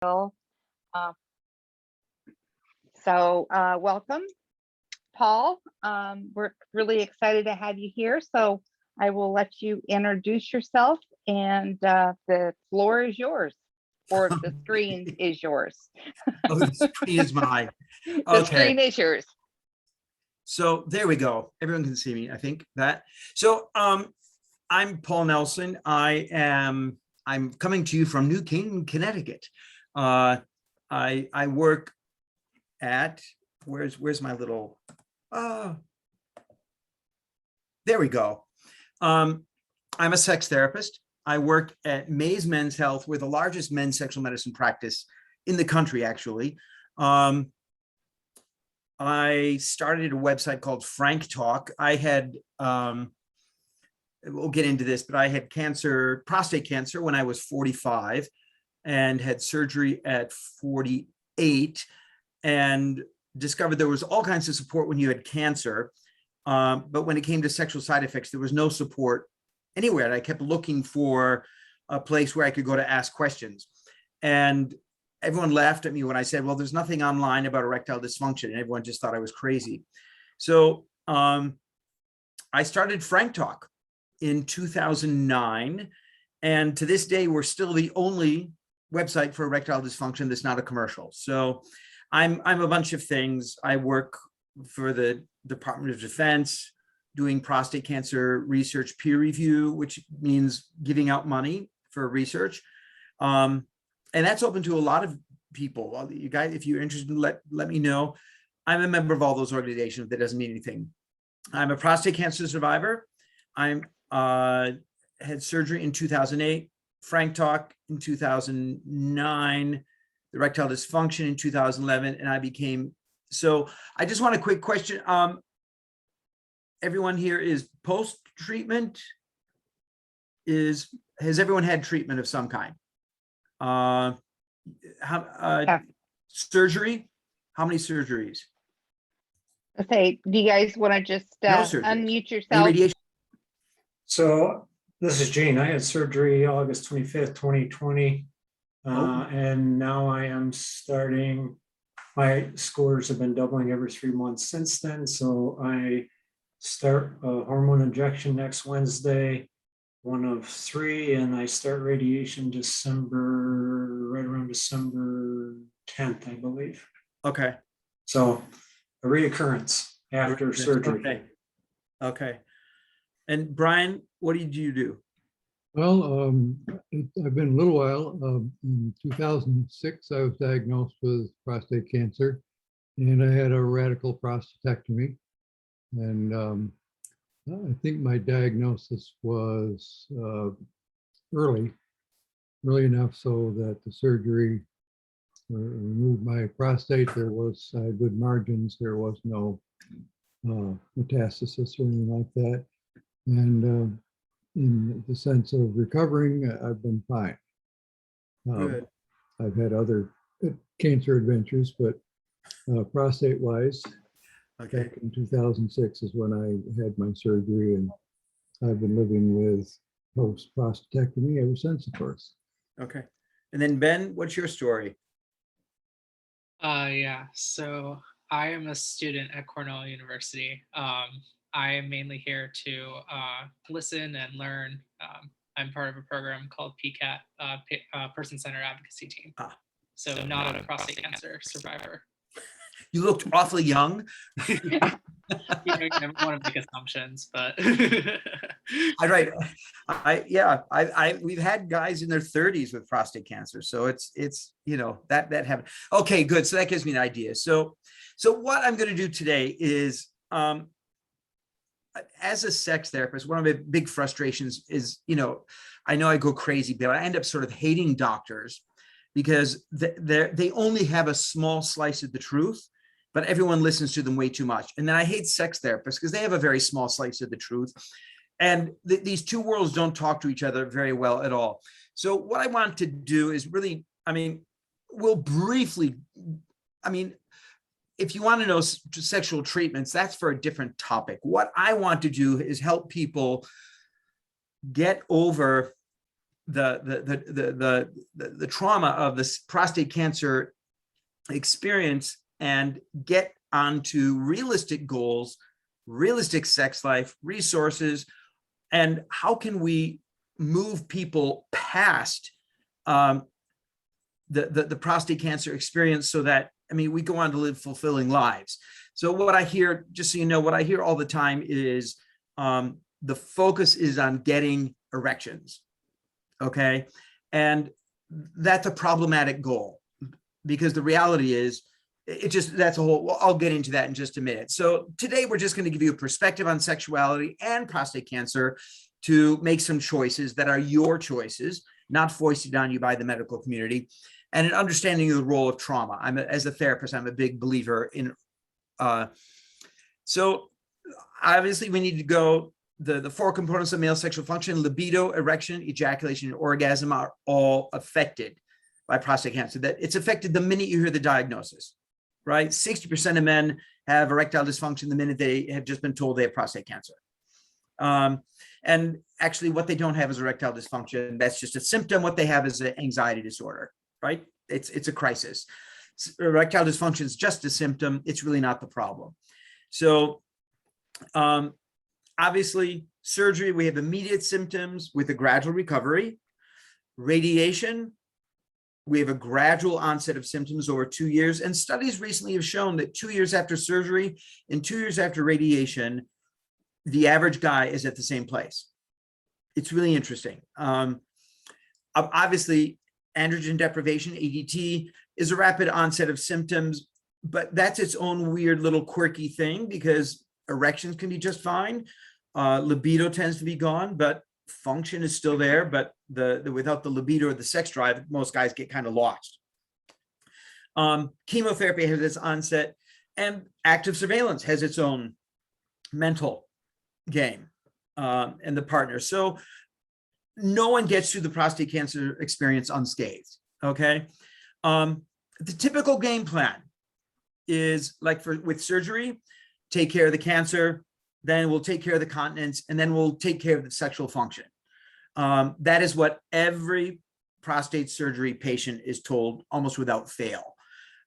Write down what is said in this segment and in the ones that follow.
Bill. Uh, Welcome, Paul. We're really excited to have you here. So I will let you introduce yourself, and the floor is yours, or the screen is yours. Oh, the screen is mine. The screen is yours. So there we go. Everyone can see me, I think that. So I'm Paul Nelson. I'm coming to you from New Canaan, Connecticut. I work at, where's my little, there we go. I'm a sex therapist. I work at Mays Men's Health. We're the largest men's sexual medicine practice in the country, actually. I started a website called Frank Talk. I had, we'll get into this, but I had cancer, prostate cancer, when I was 45 and had surgery at 48 and discovered there was all kinds of support when you had cancer. But when it came to sexual side effects, there was no support anywhere. And I kept looking for a place where I could go to ask questions. And everyone laughed at me when I said, well, there's nothing online about erectile dysfunction. And everyone just thought I was crazy. So I started Frank Talk in 2009. And to this day, we're still the only website for erectile dysfunction that's not a commercial. So I'm a bunch of things. I work for the Department of Defense, doing prostate cancer research peer review, which means giving out money for research. And that's open to a lot of people. Well, you guys, if you're interested, let me know. I'm a member of all those organizations. That doesn't mean anything. I'm a prostate cancer survivor. I'm had surgery in 2008, Frank Talk in 2009, erectile dysfunction in 2011, and I became, so I just want a quick question. Everyone here is post-treatment? Has everyone had treatment of some kind? Surgery? How many surgeries? Okay, do you guys want to just No unmute Any yourself? radiation? So this is Gene. I had surgery August 25th, 2020. And now I am starting, my scores have been doubling every 3 months since then. So I start a hormone injection next Wednesday, 1 of 3, and I start radiation right around December 10th, I believe. Okay. So a reoccurrence after surgery. Okay. And Brian, what did you do? Well, I've been a little while. In 2006, I was diagnosed with prostate cancer, and I had a radical prostatectomy. And I think my diagnosis was early enough so that the surgery removed my prostate. I had good margins. There was no metastasis or anything like that. And in the sense of recovering, I've been fine. Good. I've had other cancer adventures, but prostate-wise, Okay. back in 2006 is when I had my surgery, and I've been living with post-prostatectomy ever since, of course. Okay. And then Ben, what's your story? Yeah, so I am a student at Cornell University. I am mainly here to listen and learn. I'm part of a program called PCAT, Person-Centered Advocacy Team. So not a prostate cancer survivor. You looked awfully young. You never want to make assumptions, but Right. We've had guys in their 30s with prostate cancer. So it's that happened. Okay, good. So that gives me an idea. So what I'm going to do today is, as a sex therapist, one of my big frustrations is, I know I go crazy, but I end up sort of hating doctors because they only have a small slice of the truth, but everyone listens to them way too much. And then I hate sex therapists because they have a very small slice of the truth. And these two worlds don't talk to each other very well at all. So what I want to do is really, we'll briefly, if you want to know sexual treatments, that's for a different topic. What I want to do is help people get over the trauma of this prostate cancer experience and get onto realistic goals, realistic sex life, resources, and how can we move people past the prostate cancer experience so that, I mean, we go on to live fulfilling lives. So what I hear, just so you know, what I hear all the time is the focus is on getting erections, okay? And that's a problematic goal because the reality is, that's a whole, well, I'll get into that in just a minute. So today we're just going to give you a perspective on sexuality and prostate cancer to make some choices that are your choices, not foisted on you by the medical community, and an understanding of the role of trauma. As a therapist, I'm a big believer in, so obviously we need to go, the four components of male sexual function: libido, erection, ejaculation, and orgasm are all affected by prostate cancer. That it's affected the minute you hear the diagnosis, right? 60% of men have erectile dysfunction the minute they have just been told they have prostate cancer. And actually what they don't have is erectile dysfunction. That's just a symptom. What they have is an anxiety disorder, right? It's a crisis. Erectile dysfunction is just a symptom. It's really not the problem. So obviously surgery, we have immediate symptoms with a gradual recovery. Radiation, we have a gradual onset of symptoms over 2 years. And studies recently have shown that 2 years after surgery and 2 years after radiation, the average guy is at the same place. It's really interesting. Obviously, androgen deprivation, ADT, is a rapid onset of symptoms, but that's its own weird little quirky thing because erections can be just fine. Libido tends to be gone, but function is still there. But without the libido or the sex drive, most guys get kind of lost. Chemotherapy has its onset, and active surveillance has its own mental game and the partner. So no one gets through the prostate cancer experience unscathed, okay? The typical game plan is like with surgery, take care of the cancer, then we'll take care of the continence, and then we'll take care of the sexual function. That is what every prostate surgery patient is told almost without fail.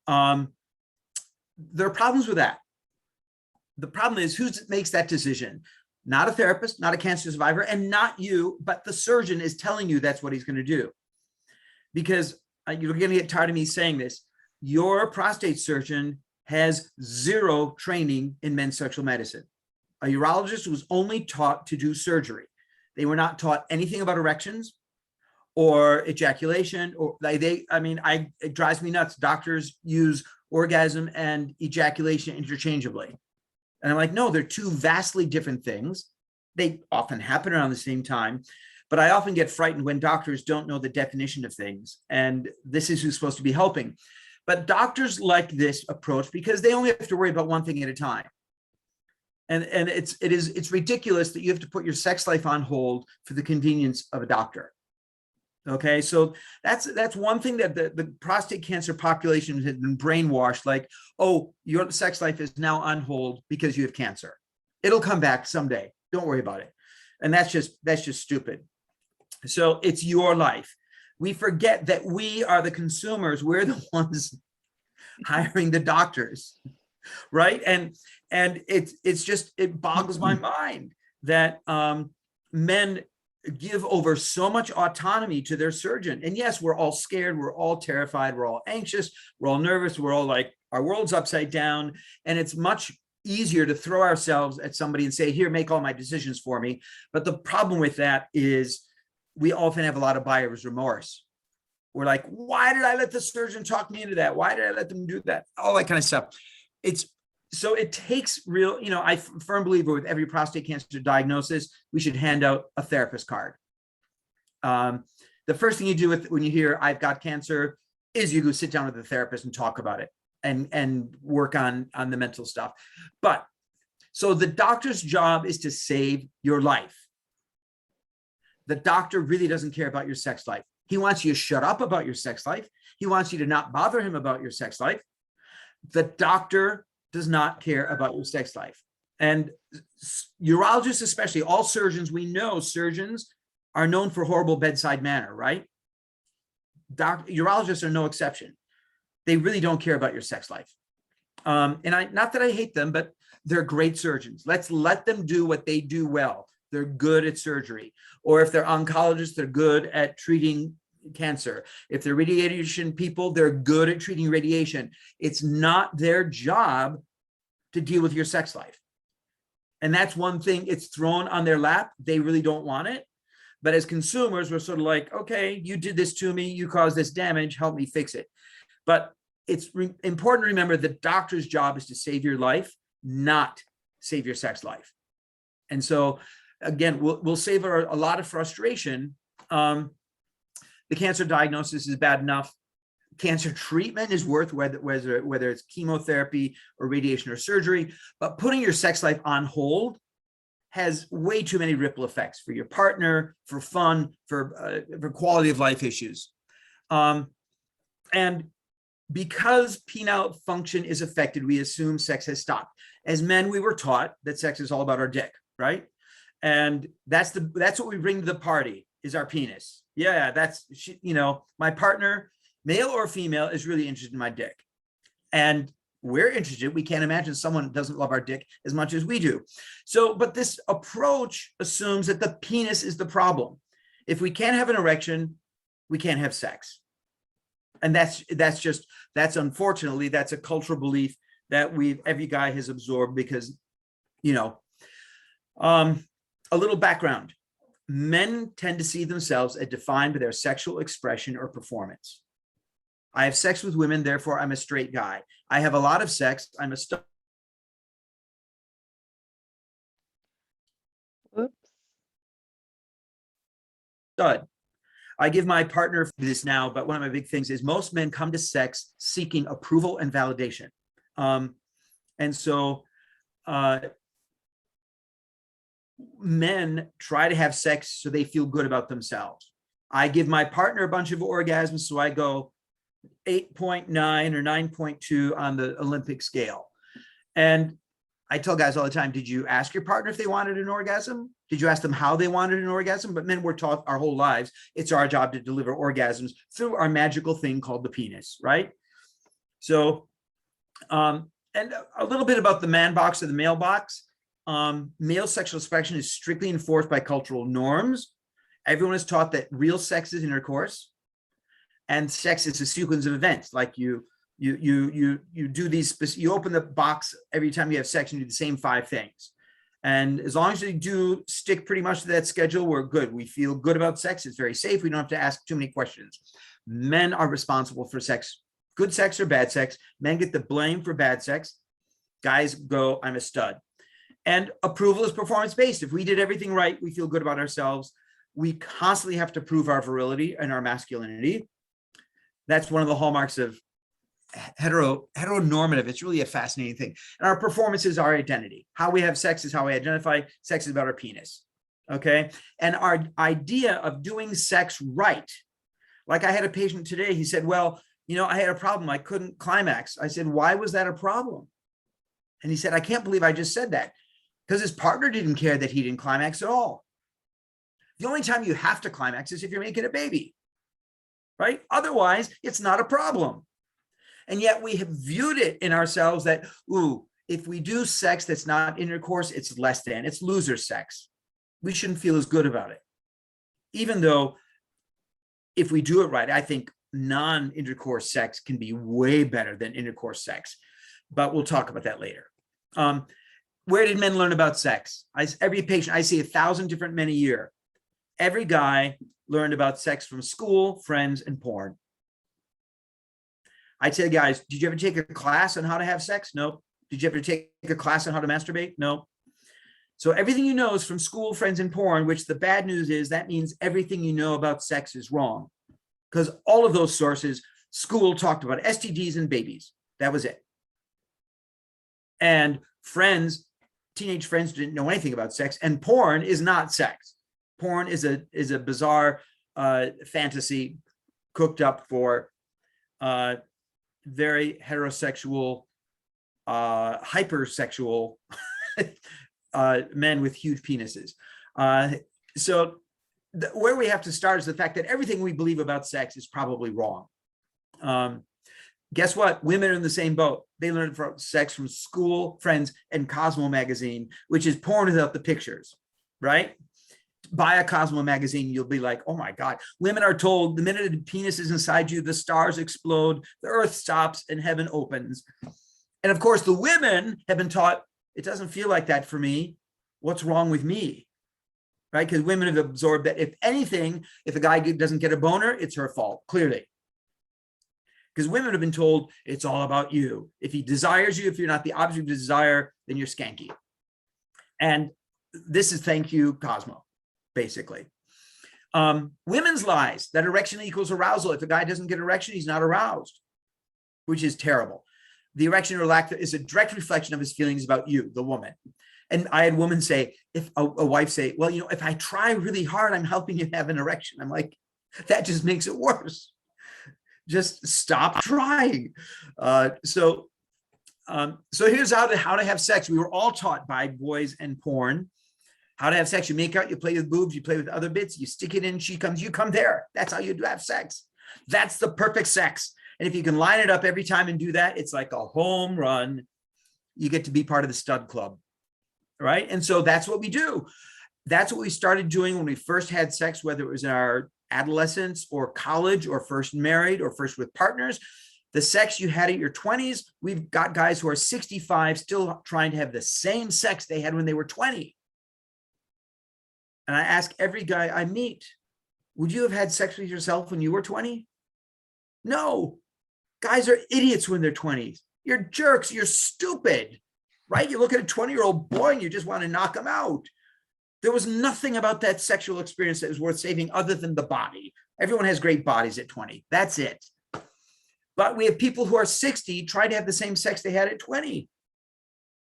There are problems with that. The problem is who makes that decision? Not a therapist, not a cancer survivor, and not you, but the surgeon is telling you that's what he's going to do. Because you're going to get tired of me saying this. Your prostate surgeon has zero training in men's sexual medicine. A urologist was only taught to do surgery. They were not taught anything about erections or ejaculation, or it drives me nuts. Doctors use orgasm and ejaculation interchangeably. And I'm like, no, they're two vastly different things. They often happen around the same time, but I often get frightened when doctors don't know the definition of things. And this is who's supposed to be helping. But doctors like this approach because they only have to worry about one thing at a time. And it's ridiculous that you have to put your sex life on hold for the convenience of a doctor. Okay, so that's one thing that the prostate cancer population has been brainwashed, like, oh, your sex life is now on hold because you have cancer. It'll come back someday. Don't worry about it. And that's just stupid. So it's your life. We forget that we are the consumers. We're the ones hiring the doctors, right? And it boggles my mind that men give over so much autonomy to their surgeon. And yes, we're all scared, we're all terrified, we're all anxious, we're all nervous, we're all like, our world's upside down. And it's much easier to throw ourselves at somebody and say, here, make all my decisions for me. But the problem with that is we often have a lot of buyer's remorse. We're like, why did I let the surgeon talk me into that? Why did I let them do that? All that kind of stuff. So it takes real, I firm believer with every prostate cancer diagnosis, we should hand out a therapist card. The first thing you do when you hear I've got cancer is you go sit down with the therapist and talk about it and work on the mental stuff. But so the doctor's job is to save your life. The doctor really doesn't care about your sex life. He wants you to shut up about your sex life. He wants you to not bother him about your sex life. The doctor does not care about your sex life. And urologists, especially, all surgeons, we know surgeons are known for horrible bedside manner, right? Urologists are no exception. They really don't care about your sex life. Not that I hate them, but they're great surgeons. Let's let them do what they do well. They're good at surgery. Or if they're oncologists, they're good at treating cancer. If they're radiation people, they're good at treating radiation. It's not their job to deal with your sex life. And that's one thing, it's thrown on their lap. They really don't want it. But as consumers, we're sort of like, okay, you did this to me, you caused this damage, help me fix it. But it's important to remember the doctor's job is to save your life, not save your sex life. And so, again, we'll save a lot of frustration. The cancer diagnosis is bad enough. Cancer treatment is worth whether it's chemotherapy or radiation or surgery, but putting your sex life on hold has way too many ripple effects for your partner, for fun, for quality of life issues. And because penile function is affected, we assume sex has stopped. As men, we were taught that sex is all about our dick, right? And that's what we bring to the party, is our penis. Yeah, my partner, male or female, is really interested in my dick. And we're interested. We can't imagine someone doesn't love our dick as much as we do. So, but this approach assumes that the penis is the problem. If we can't have an erection, we can't have sex. And that's unfortunately, that's a cultural belief that every guy has absorbed because, a little background. Men tend to see themselves as defined by their sexual expression or performance. I have sex with women, therefore I'm a straight guy. I have a lot of sex, I'm a stud. Oops. I give my partner this now, but one of my big things is most men come to sex seeking approval and validation. And so men try to have sex so they feel good about themselves. I give my partner a bunch of orgasms, so I go 8.9 or 9.2 on the Olympic scale. And I tell guys all the time, did you ask your partner if they wanted an orgasm? Did you ask them how they wanted an orgasm? But men were taught our whole lives, it's our job to deliver orgasms through our magical thing called the penis, right? So, and a little bit about the man box or the male box. Male sexual expression is strictly enforced by cultural norms. Everyone is taught that real sex is intercourse, and sex is a sequence of events. Like you do these, you open the box every time you have sex and do the same 5 things. And as long as you do stick pretty much to that schedule, we're good. We feel good about sex. It's very safe. We don't have to ask too many questions. Men are responsible for sex, good sex or bad sex. Men get the blame for bad sex. Guys go, I'm a stud. And approval is performance-based. If we did everything right, we feel good about ourselves. We constantly have to prove our virility and our masculinity. That's one of the hallmarks of heteronormative. It's really a fascinating thing. And our performance is our identity. How we have sex is how we identify. Sex is about our penis. Okay. And our idea of doing sex right. Like I had a patient today, he said, well, I had a problem. I couldn't climax. I said, why was that a problem? And he said, I can't believe I just said that, because his partner didn't care that he didn't climax at all. The only time you have to climax is if you're making a baby, right? Otherwise, it's not a problem. And yet we have viewed it in ourselves that, if we do sex that's not intercourse, it's less than, it's loser sex. We shouldn't feel as good about it. Even though if we do it right, I think non-intercourse sex can be way better than intercourse sex, but we'll talk about that later. Where did men learn about sex? Every patient, I see 1,000 different men a year. Every guy learned about sex from school, friends, and porn. I tell guys, did you ever take a class on how to have sex? No. Did you ever take a class on how to masturbate? No. So everything you know is from school, friends, and porn, which the bad news is that means everything you know about sex is wrong. Because all of those sources, school talked about STDs and babies. That was it. And friends, teenage friends didn't know anything about sex, and porn is not sex. Porn is a bizarre fantasy cooked up for very heterosexual, hypersexual men with huge penises. So where we have to start is the fact that everything we believe about sex is probably wrong. Guess what? Women are in the same boat. They learn from sex from school, friends, and Cosmo magazine, which is porn without the pictures, right? Buy a Cosmo magazine, you'll be like, oh my God. Women are told the minute a penis is inside you, the stars explode, the earth stops, and heaven opens. And of course, the women have been taught, it doesn't feel like that for me. What's wrong with me? Right? Because women have absorbed that if anything, if a guy doesn't get a boner, it's her fault, clearly. Because women have been told it's all about you. If he desires you, if you're not the object of desire, then you're skanky. And this is thank you, Cosmo, basically. Women's lies that erection equals arousal. If a guy doesn't get erection, he's not aroused, which is terrible. The erection or lack is a direct reflection of his feelings about you, the woman. And I had women say, if a wife say, well, you know, if I try really hard, I'm helping you have an erection. I'm like, that just makes it worse. Just stop trying. So here's how to have sex. We were all taught by boys and porn how to have sex. You make out, you play with boobs, you play with other bits, you stick it in, she comes, you come there. That's how you do have sex. That's the perfect sex. And if you can line it up every time and do that, it's like a home run. You get to be part of the stud club, right? And so that's what we do. That's what we started doing when we first had sex, whether it was in our adolescence or college or first married or first with partners. The sex you had at your 20s, we've got guys who are 65 still trying to have the same sex they had when they were 20. And I ask every guy I meet, would you have had sex with yourself when you were 20? No. Guys are idiots when they're 20s. You're jerks. You're stupid, right? You look at a 20-year-old boy and you just want to knock him out. There was nothing about that sexual experience that was worth saving other than the body. Everyone has great bodies at 20. That's it. But we have people who are 60 trying to have the same sex they had at 20.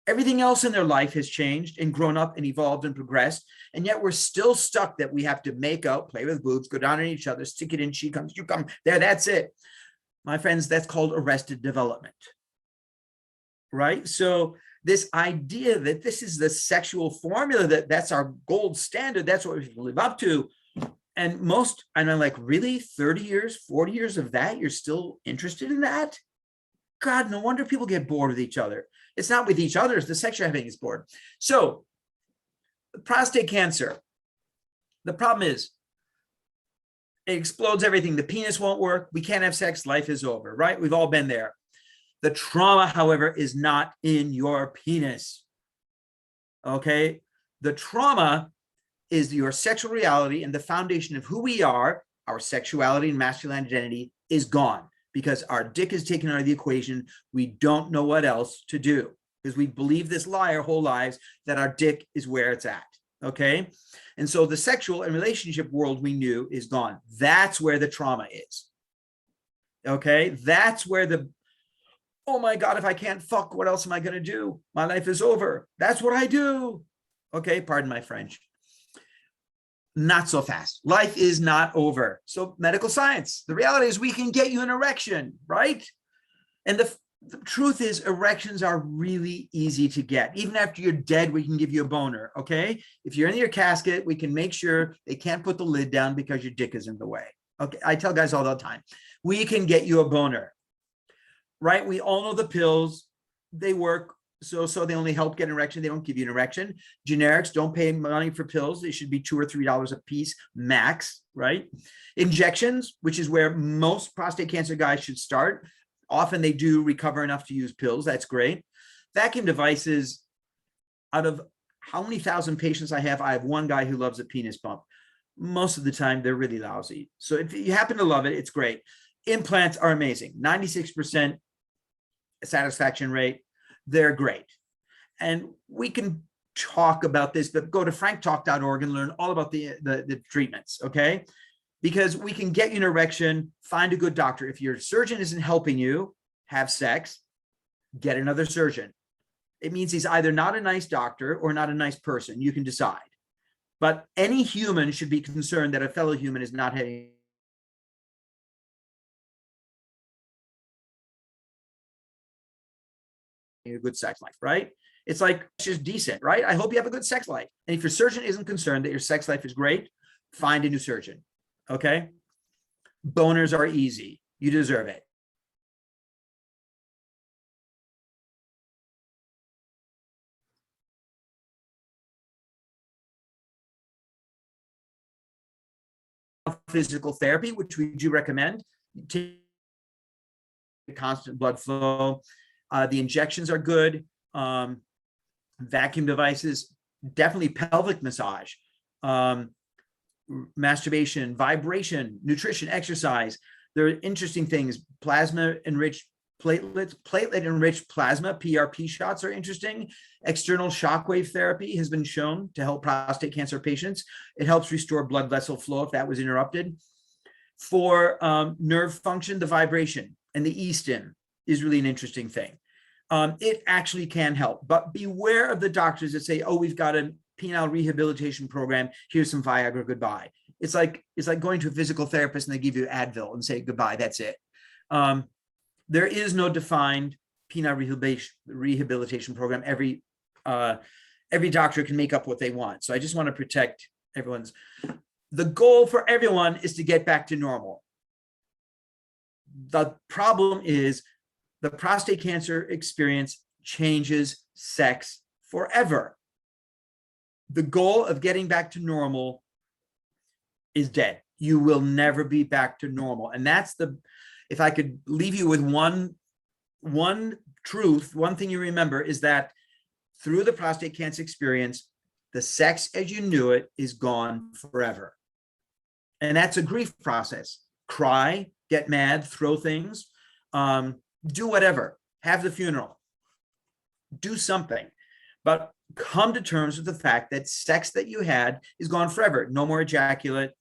Everything else in their life has changed and grown up and evolved and progressed. And yet we're still stuck that we have to make out, play with boobs, go down on each other, stick it in, she comes, you come. There, that's it. My friends, that's called arrested development. Right? So this idea that this is the sexual formula, that's our gold standard, that's what we can live up to. And I'm like, really? 30 years, 40 years of that? You're still interested in that? God, no wonder people get bored with each other. It's not with each other, it's the sex you're having is bored. So prostate cancer, the problem is it explodes everything. The penis won't work. We can't have sex. Life is over, right? We've all been there. The trauma, however, is not in your penis. Okay? The trauma is your sexual reality, and the foundation of who we are, our sexuality and masculine identity, is gone because our dick is taken out of the equation. We don't know what else to do because we believe this lie our whole lives that our dick is where it's at. Okay? And so the sexual and relationship world we knew is gone. That's where the trauma is. Okay? That's where oh my God, if I can't fuck, what else am I going to do? My life is over. That's what I do. Okay, pardon my French. Not so fast. Life is not over. So medical science, the reality is we can get you an erection, right? And the truth is erections are really easy to get. Even after you're dead, we can give you a boner, okay? If you're in your casket, we can make sure they can't put the lid down because your dick is in the way. Okay, I tell guys all the time, we can get you a boner. Right? We all know the pills, they work. So they only help get an erection. They don't give you an erection. Generics don't pay money for pills. They should be $2 or $3 a piece max, right? Injections, which is where most prostate cancer guys should start. Often they do recover enough to use pills. That's great. Vacuum devices, out of how many thousand patients I have one guy who loves a penis pump. Most of the time they're really lousy. So if you happen to love it, it's great. Implants are amazing. 96% satisfaction rate. They're great. And we can talk about this, but go to franktalk.org and learn all about the treatments, okay? Because we can get you an erection, find a good doctor. If your surgeon isn't helping you have sex, get another surgeon. It means he's either not a nice doctor or not a nice person. You can decide. But any human should be concerned that a fellow human is not having a good sex life, right? It's like, it's just decent, right? I hope you have a good sex life. And if your surgeon isn't concerned that your sex life is great, find a new surgeon. Okay. Boners are easy. You deserve it. Physical therapy, which we do recommend. Take constant blood flow. The injections are good. Vacuum devices, definitely pelvic massage, masturbation, vibration, nutrition, exercise. There are interesting things. Plasma enriched platelets, platelet enriched plasma, PRP shots are interesting. External shockwave therapy has been shown to help prostate cancer patients. It helps restore blood vessel flow if that was interrupted. For nerve function, the vibration and the e-stim is really an interesting thing. It actually can help, but beware of the doctors that say, oh, we've got a penile rehabilitation program. Here's some Viagra, goodbye. It's like going to a physical therapist and they give you Advil and say goodbye, that's it. There is no defined penile rehabilitation program. Every doctor can make up what they want. So I just want to protect everyone's. The goal for everyone is to get back to normal. The problem is the prostate cancer experience changes sex forever. The goal of getting back to normal is dead. You will never be back to normal. And that's if I could leave you with one truth, one thing you remember is that through the prostate cancer experience, the sex as you knew it is gone forever. And that's a grief process. Cry, get mad, throw things, do whatever, have the funeral, do something, but come to terms with the fact that sex that you had is gone forever. No more ejaculate.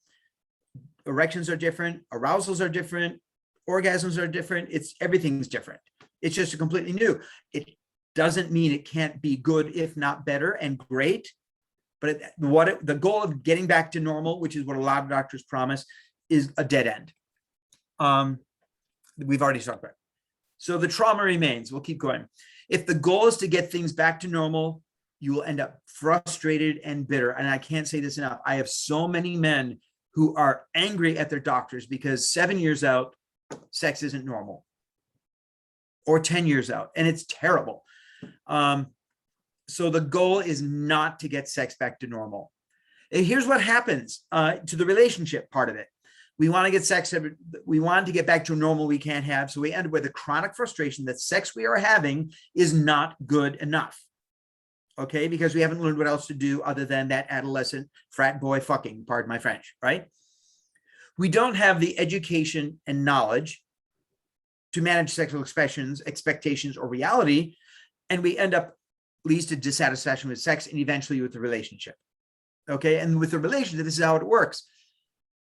Erections are different. Arousals are different. Orgasms are different. Everything's different. It's just a completely new. It doesn't mean it can't be good, if not better and great. But the goal of getting back to normal, which is what a lot of doctors promise, is a dead end. We've already talked about it. So the trauma remains. We'll keep going. If the goal is to get things back to normal, you will end up frustrated and bitter. And I can't say this enough. I have so many men who are angry at their doctors because 7 years out, sex isn't normal, or 10 years out, and it's terrible. So the goal is not to get sex back to normal. And here's what happens to the relationship part of it. We want to get sex, we want to get back to a normal we can't have. So we end up with a chronic frustration that sex we are having is not good enough. Okay, because we haven't learned what else to do other than that adolescent frat boy fucking, pardon my French, right? We don't have the education and knowledge to manage sexual expressions, expectations, or reality, and we end up leads to dissatisfaction with sex and eventually with the relationship. Okay, and with the relationship, this is how it works.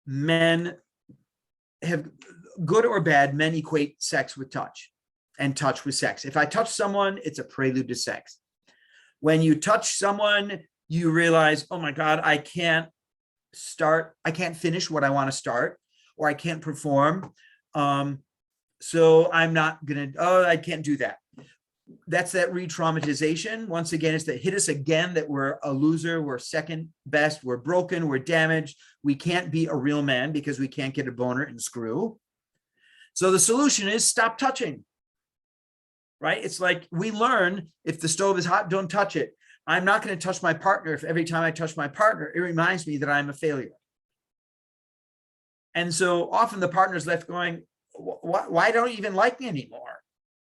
Men have, good or bad, men equate sex with touch and touch with sex. If I touch someone, it's a prelude to sex. When you touch someone, you realize, oh my God, I can't finish what I want to start, or I can't perform. So I'm not gonna, I can't do that. That's that re-traumatization. Once again, it's to hit us again that we're a loser, we're second best, we're broken, we're damaged. We can't be a real man because we can't get a boner and screw. So the solution is stop touching. Right? It's like we learn if the stove is hot, don't touch it. I'm not going to touch my partner if every time I touch my partner, it reminds me that I'm a failure. And so often the partner's left going, why don't you even like me anymore?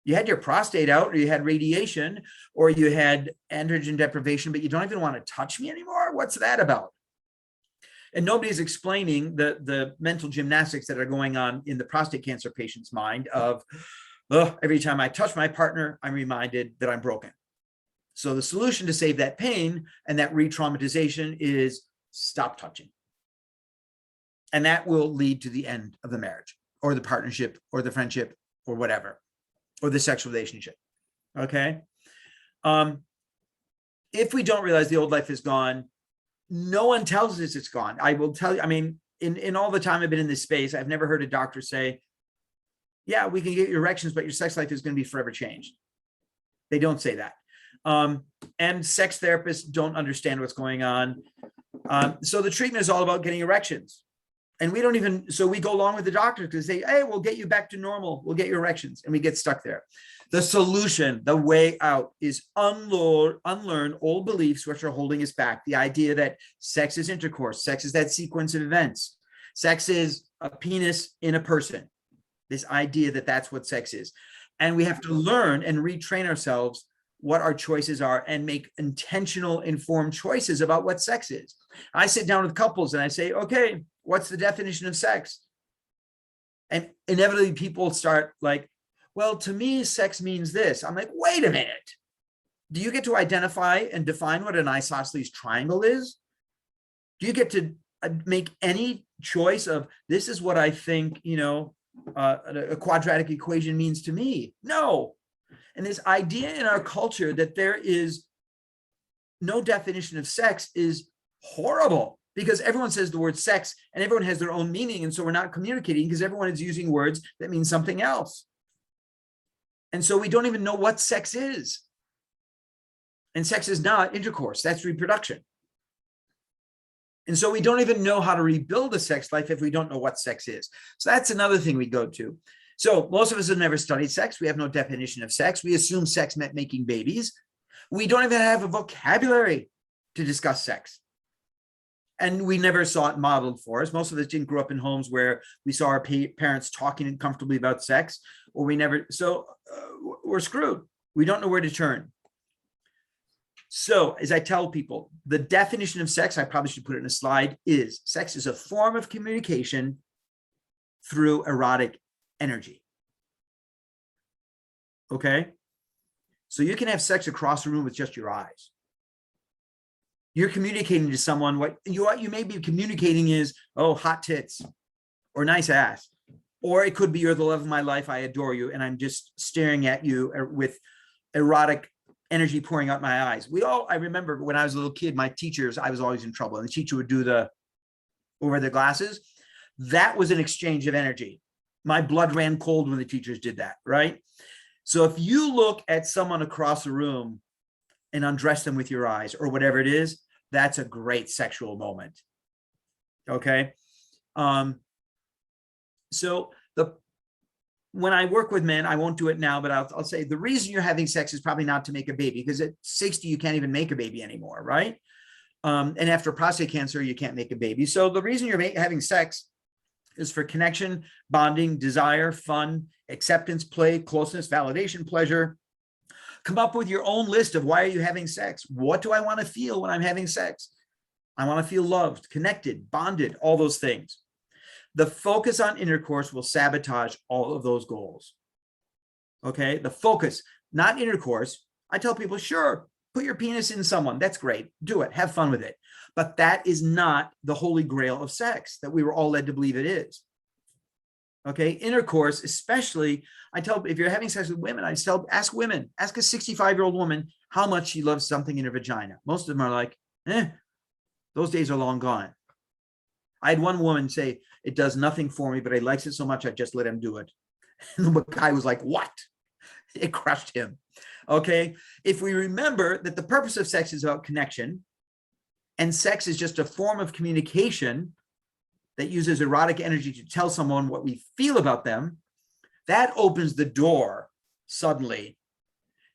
You had your prostate out, or you had radiation, or you had androgen deprivation, but you don't even want to touch me anymore? What's that about? And nobody's explaining the mental gymnastics that are going on in the prostate cancer patient's mind of, every time I touch my partner, I'm reminded that I'm broken. So the solution to save that pain and that re-traumatization is stop touching. And that will lead to the end of the marriage or the partnership or the friendship or whatever, or the sexual relationship. Okay. If we don't realize the old life is gone, no one tells us it's gone. I will tell you, I mean, in all the time I've been in this space, I've never heard a doctor say, yeah, we can get your erections, but your sex life is going to be forever changed. They don't say that. And sex therapists don't understand what's going on. So the treatment is all about getting erections. And we don't even, so we go along with the doctor because they say, hey, we'll get you back to normal. We'll get your erections. And we get stuck there. The solution, the way out is unlearn old beliefs which are holding us back. The idea that sex is intercourse, sex is that sequence of events. Sex is a penis in a person. This idea that that's what sex is. And we have to learn and retrain ourselves what our choices are and make intentional, informed choices about what sex is. I sit down with couples and I say, okay, what's the definition of sex? And inevitably people start like, well, to me, sex means this. I'm like, wait a minute. Do you get to identify and define what an isosceles triangle is? Do you get to make any choice of this is what I think, a quadratic equation means to me? No. And this idea in our culture that there is no definition of sex is horrible because everyone says the word sex and everyone has their own meaning. And so we're not communicating because everyone is using words that mean something else. And so we don't even know what sex is. And sex is not intercourse, that's reproduction. And so we don't even know how to rebuild a sex life if we don't know what sex is. So that's another thing we go to. So most of us have never studied sex. We have no definition of sex. We assume sex meant making babies. We don't even have a vocabulary to discuss sex. And we never saw it modeled for us. Most of us didn't grow up in homes where we saw our parents talking comfortably about sex, or we never, so we're screwed. We don't know where to turn. So as I tell people, the definition of sex, I probably should put it in a slide, is sex is a form of communication through erotic energy. Okay? So you can have sex across the room with just your eyes. You're communicating to someone what you may be communicating is, oh, hot tits or nice ass. Or it could be you're the love of my life, I adore you, and I'm just staring at you with erotic energy pouring out my eyes. I remember when I was a little kid, my teachers, I was always in trouble, and the teacher would do over their glasses. That was an exchange of energy. My blood ran cold when the teachers did that, right? So if you look at someone across the room and undress them with your eyes or whatever it is, that's a great sexual moment. Okay. So when I work with men, I won't do it now, but I'll say the reason you're having sex is probably not to make a baby, because at 60, you can't even make a baby anymore, right? And after prostate cancer, you can't make a baby. So the reason you're having sex is for connection, bonding, desire, fun, acceptance, play, closeness, validation, pleasure. Come up with your own list of why are you having sex? What do I want to feel when I'm having sex? I want to feel loved, connected, bonded, all those things. The focus on intercourse will sabotage all of those goals. Okay, the focus, not intercourse. I tell people, sure, put your penis in someone. That's great. Do it. Have fun with it. But that is not the holy grail of sex that we were all led to believe it is. Okay, intercourse, especially, I tell, if you're having sex with women, I tell, ask women, ask a 65-year-old woman how much she loves something in her vagina. Most of them are like, those days are long gone. I had one woman say, it does nothing for me, but he likes it so much, I just let him do it. And the guy was like, what? It crushed him. Okay, if we remember that the purpose of sex is about connection, and sex is just a form of communication that uses erotic energy to tell someone what we feel about them, that opens the door suddenly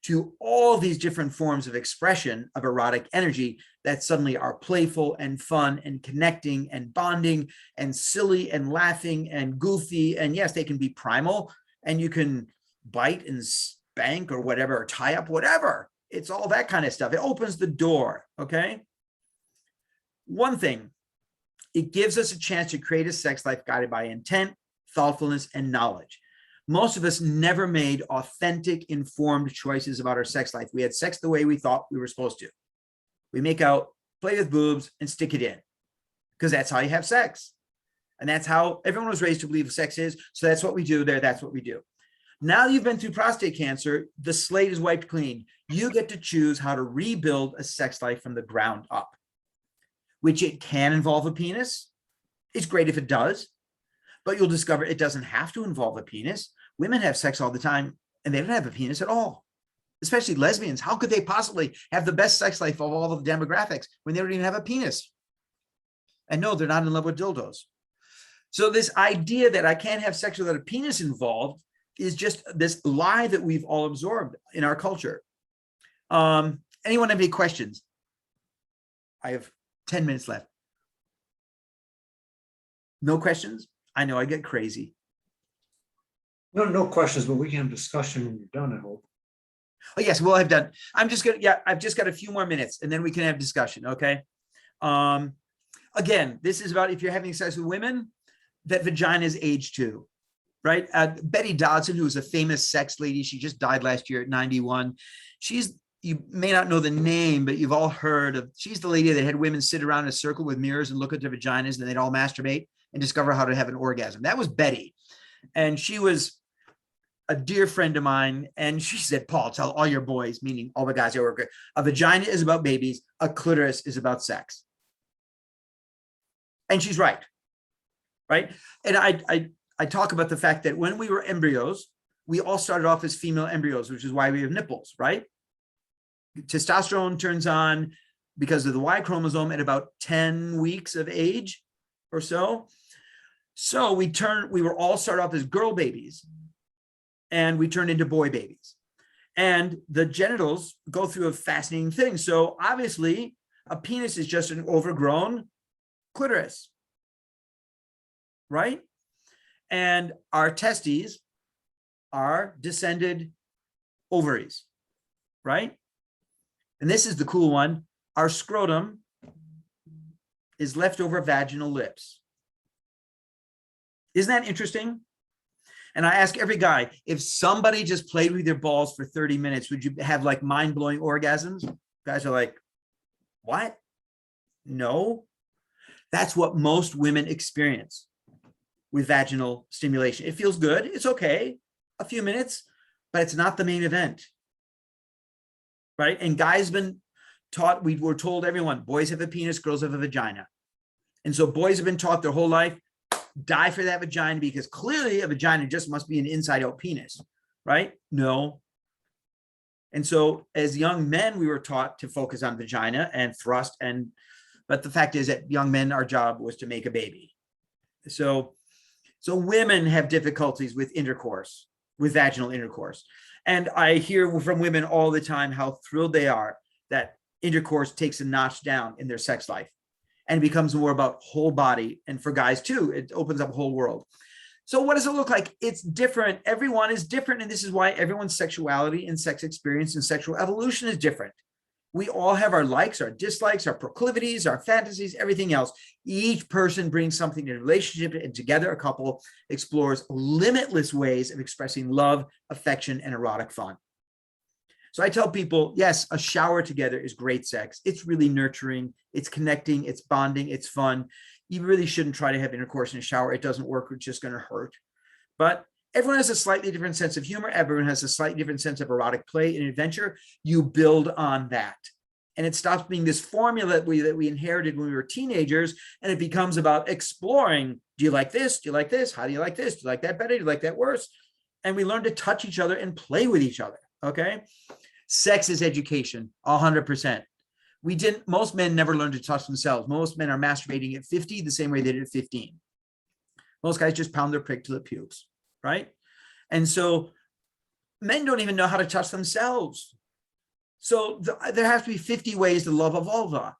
to all these different forms of expression of erotic energy that suddenly are playful and fun and connecting and bonding and silly and laughing and goofy. And yes, they can be primal, and you can bite and spank or whatever, or tie up, whatever. It's all that kind of stuff. It opens the door, okay? One thing, it gives us a chance to create a sex life guided by intent, thoughtfulness, and knowledge. Most of us never made authentic, informed choices about our sex life. We had sex the way we thought we were supposed to. We make out, play with boobs, and stick it in, because that's how you have sex. And that's how everyone was raised to believe sex is. So that's what we do there. That's what we do. Now you've been through prostate cancer, the slate is wiped clean. You get to choose how to rebuild a sex life from the ground up, which it can involve a penis. It's great if it does, but you'll discover it doesn't have to involve a penis. Women have sex all the time and they don't have a penis at all, especially lesbians. How could they possibly have the best sex life of all of the demographics when they don't even have a penis? And no, they're not in love with dildos. So this idea that I can't have sex without a penis involved is just this lie that we've all absorbed in our culture. Anyone have any questions? I have 10 minutes left. No questions? I know I get crazy. No questions, but we can have discussion when you're done, I hope. Oh yes, well, I've done. I've just got a few more minutes and then we can have discussion. Okay. Again, this is about if you're having sex with women, that vagina is age too, right? Betty Dodson, who was a famous sex lady, she just died last year at 91. You may not know the name, but you've all heard of, she's the lady that had women sit around in a circle with mirrors and look at their vaginas, and they'd all masturbate and discover how to have an orgasm. That was Betty. And she was a dear friend of mine. And she said, Paul, tell all your boys, meaning all the guys I work with, a vagina is about babies, a clitoris is about sex. And she's right. Right. And I talk about the fact that when we were embryos, we all started off as female embryos, which is why we have nipples, right? Testosterone turns on because of the Y chromosome at about 10 weeks of age or so. So we were all started off as girl babies and we turned into boy babies. And the genitals go through a fascinating thing. So obviously a penis is just an overgrown clitoris, right? And our testes are descended ovaries, right? And this is the cool one. Our scrotum is leftover vaginal lips. Isn't that interesting? And I ask every guy, if somebody just played with your balls for 30 minutes, would you have like mind-blowing orgasms? Guys are like, what? No. That's what most women experience with vaginal stimulation. It feels good. It's okay. A few minutes, but it's not the main event. Right? And guys been taught, we were told everyone, boys have a penis, girls have a vagina. And so boys have been taught their whole life, die for that vagina, because clearly a vagina just must be an inside out penis, right? No. And so as young men, we were taught to focus on vagina and thrust. But the fact is that young men, our job was to make a baby. So women have difficulties with intercourse, with vaginal intercourse. And I hear from women all the time how thrilled they are that intercourse takes a notch down in their sex life and becomes more about whole body. And for guys too, it opens up a whole world. So what does it look like? It's different. Everyone is different. And this is why everyone's sexuality and sex experience and sexual evolution is different. We all have our likes, our dislikes, our proclivities, our fantasies, everything else. Each person brings something to the relationship, and together a couple explores limitless ways of expressing love, affection, and erotic fun. So I tell people, yes, a shower together is great sex. It's really nurturing, it's connecting, it's bonding, it's fun. You really shouldn't try to have intercourse in a shower. It doesn't work, it's just going to hurt. But everyone has a slightly different sense of humor. Everyone has a slightly different sense of erotic play and adventure. You build on that. And it stops being this formula that we inherited when we were teenagers, and it becomes about exploring. Do you like this? Do you like this? How do you like this? Do you like that better? Do you like that worse? And we learn to touch each other and play with each other, okay? Sex is education, 100%. Most men never learn to touch themselves. Most men are masturbating at 50 the same way they did at 15. Most guys just pound their prick till it pukes, right? And so men don't even know how to touch themselves. So there has to be 50 ways to love a vulva,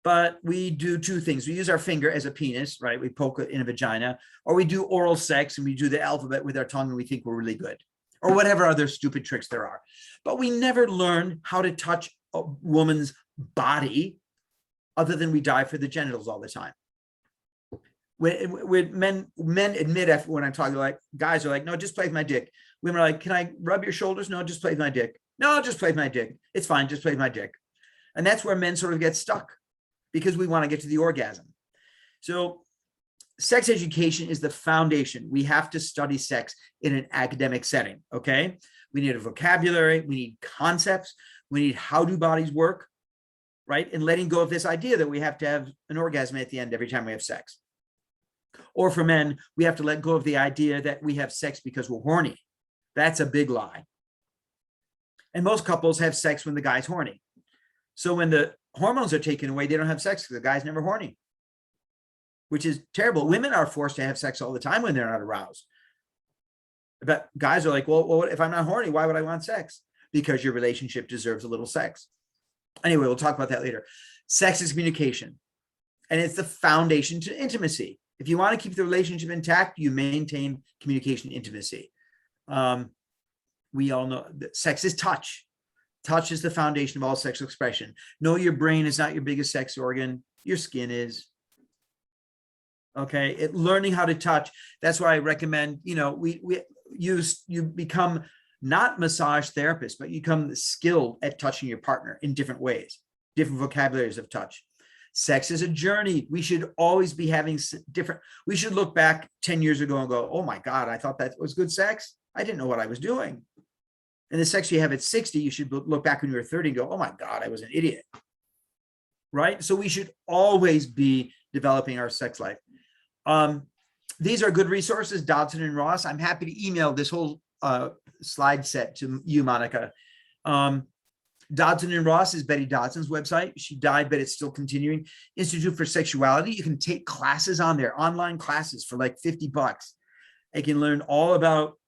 but we do two things. We use our finger as a penis, right? We poke it in a vagina, or we do oral sex and we do the alphabet with our tongue and we think we're really good, or whatever other stupid tricks there are. But we never learn how to touch a woman's body other than we dive for the genitals all the time. When men admit, after when I'm talking, like guys are like, no, just play with my dick. Women are like, can I rub your shoulders? No, just play with my dick. No, just play with my dick. It's fine. Just play with my dick. And that's where men sort of get stuck because we want to get to the orgasm. So sex education is the foundation. We have to study sex in an academic setting. Okay. We need a vocabulary. We need concepts. We need how do bodies work, right? And letting go of this idea that we have to have an orgasm at the end every time we have sex. Or for men, we have to let go of the idea that we have sex because we're horny. That's a big lie. And most couples have sex when the guy's horny. So when the hormones are taken away, they don't have sex because the guy's never horny. which is terrible. Women are forced to have sex all the time when they're not aroused. But guys are like, well, if I'm not horny, why would I want sex? Because your relationship deserves a little sex. Anyway, we'll talk about that later. Sex is communication, and it's the foundation to intimacy. If you want to keep the relationship intact, you maintain communication, intimacy. We all know that sex is touch. Touch is the foundation of all sexual expression. No, your brain is not your biggest sex organ. Your skin is. Okay, learning how to touch. That's why I recommend, you become not massage therapists, but you become skilled at touching your partner in different ways, different vocabularies of touch. Sex is a journey. We should always be having we should look back 10 years ago and go, oh my God, I thought that was good sex. I didn't know what I was doing. And the sex you have at 60, you should look back when you were 30 and go, oh my God, I was an idiot. Right? So we should always be developing our sex life. These are good resources, Dodson and Ross. I'm happy to email this whole slide set to you, Monica. Dodson and Ross is Betty Dodson's website. She died, but it's still continuing. Institute for Sexuality. You can take classes on there, online classes for like $50. You can learn all about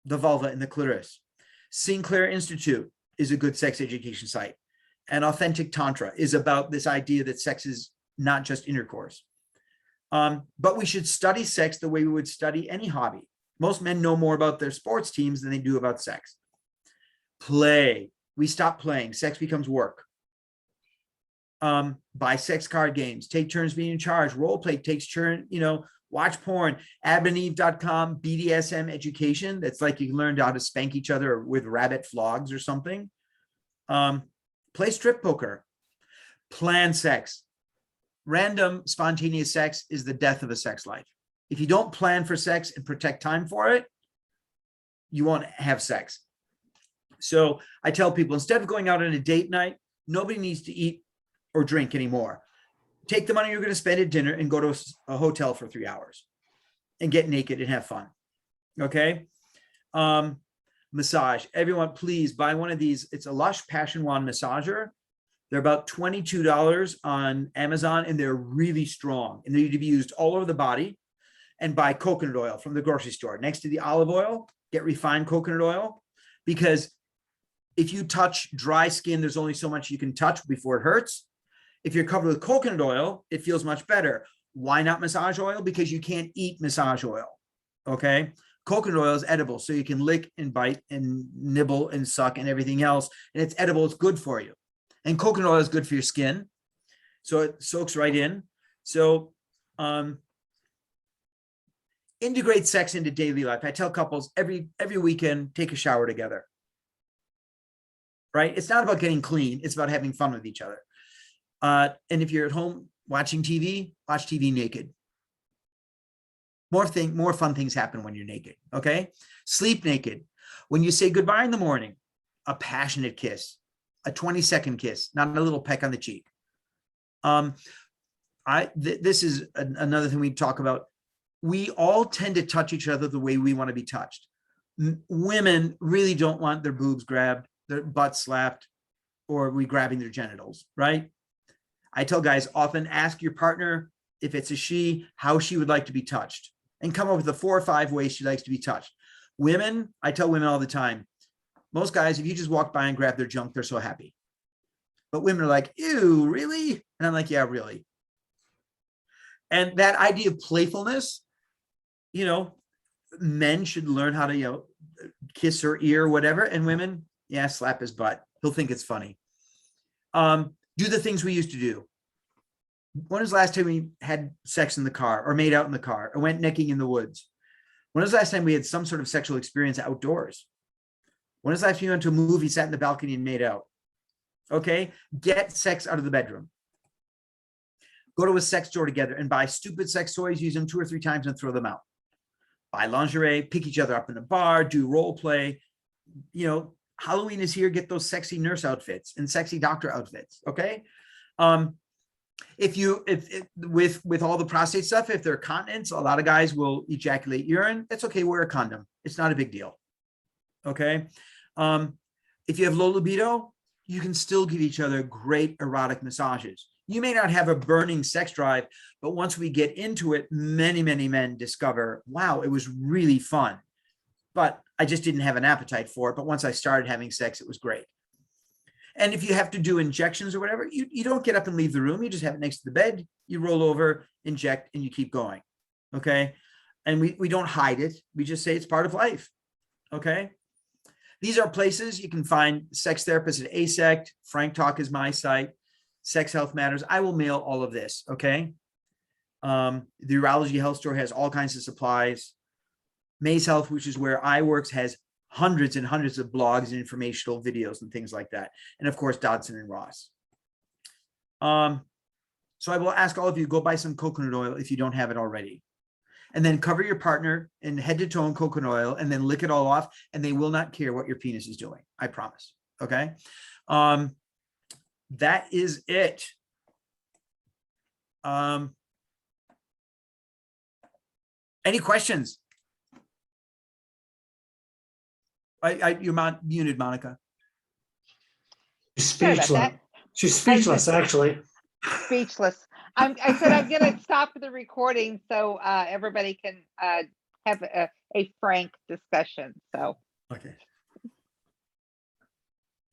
the vulva and the clitoris. Sinclair Institute is a good sex education site. And Authentic Tantra is about this idea that sex is not just intercourse. But we should study sex the way we would study any hobby. Most men know more about their sports teams than they do about sex. Play. We stop playing. Sex becomes work. Buy sex card games. Take turns being in charge. Role play takes turn, watch porn. AdamandEve.com, BDSM education. That's like you learned how to spank each other with rabbit flogs or something. Play strip poker. Plan sex. Random, spontaneous sex is the death of a sex life. If you don't plan for sex and protect time for it, you won't have sex. So I tell people, instead of going out on a date night, nobody needs to eat or drink anymore. Take the money you're going to spend at dinner and go to a hotel for 3 hours and get naked and have fun. Okay. Massage. Everyone, please buy one of these. It's a Lush Passion Wand massager. They're about $22 on Amazon, and they're really strong. And they need to be used all over the body. And buy coconut oil from the grocery store. Next to the olive oil, get refined coconut oil. Because if you touch dry skin, there's only so much you can touch before it hurts. If you're covered with coconut oil, it feels much better. Why not massage oil? Because you can't eat massage oil. Okay. Coconut oil is edible, so you can lick and bite and nibble and suck and everything else. And it's edible. It's good for you. And coconut oil is good for your skin. So it soaks right in. So integrate sex into daily life. I tell couples every weekend, take a shower together. Right? It's not about getting clean. It's about having fun with each other. And if you're at home watching TV, watch TV naked. More fun things happen when you're naked. Okay? Sleep naked. When you say goodbye in the morning, a passionate kiss. A 20-second kiss, not a little peck on the cheek. This is another thing we talk about. We all tend to touch each other the way we want to be touched. Women really don't want their boobs grabbed, their butts slapped, or we grabbing their genitals, right? I tell guys, often ask your partner, if it's a she, how she would like to be touched, and come up with the 4 or 5 ways she likes to be touched. Women, I tell women all the time, most guys, if you just walk by and grab their junk, they're so happy. But women are like, ew, really? And I'm like, yeah, really. And that idea of playfulness, men should learn how to, kiss her ear or whatever. And women, yeah, slap his butt. He'll think it's funny. Do the things we used to do. When was the last time we had sex in the car or made out in the car or went necking in the woods? When was the last time we had some sort of sexual experience outdoors? When was the last time you went to a movie, sat in the balcony and made out? Okay. Get sex out of the bedroom. Go to a sex store together and buy stupid sex toys, use them 2 or 3 times and throw them out. Buy lingerie, pick each other up in a bar, do role play. Halloween is here. Get those sexy nurse outfits and sexy doctor outfits. Okay. With all the prostate stuff, if there are continence, a lot of guys will ejaculate urine. That's okay. Wear a condom. It's not a big deal. Okay. If you have low libido, you can still give each other great erotic massages. You may not have a burning sex drive, but once we get into it, many, many men discover, wow, it was really fun. But I just didn't have an appetite for it. But once I started having sex, it was great. And if you have to do injections or whatever, you don't get up and leave the room. You just have it next to the bed. You roll over, inject, and you keep going. Okay. And we don't hide it. We just say it's part of life. Okay. These are places you can find sex therapists at ASECT. Frank Talk is my site. Sex Health Matters. I will mail all of this. Okay. The Urology Health Store has all kinds of supplies. Maze Health, which is where I works, has hundreds and hundreds of blogs and informational videos and things like that. And of course, Dodson and Ross. So I will ask all of you, go buy some coconut oil if you don't have it already. And then cover your partner in head to toe in coconut oil and then lick it all off. And they will not care what your penis is doing. I promise. Okay. That is it. Any questions? You're muted, Monica. She's Sorry about speechless. that. She's speechless, actually. Speechless. I said I'm going to stop the recording so everybody can have a frank discussion. So Okay.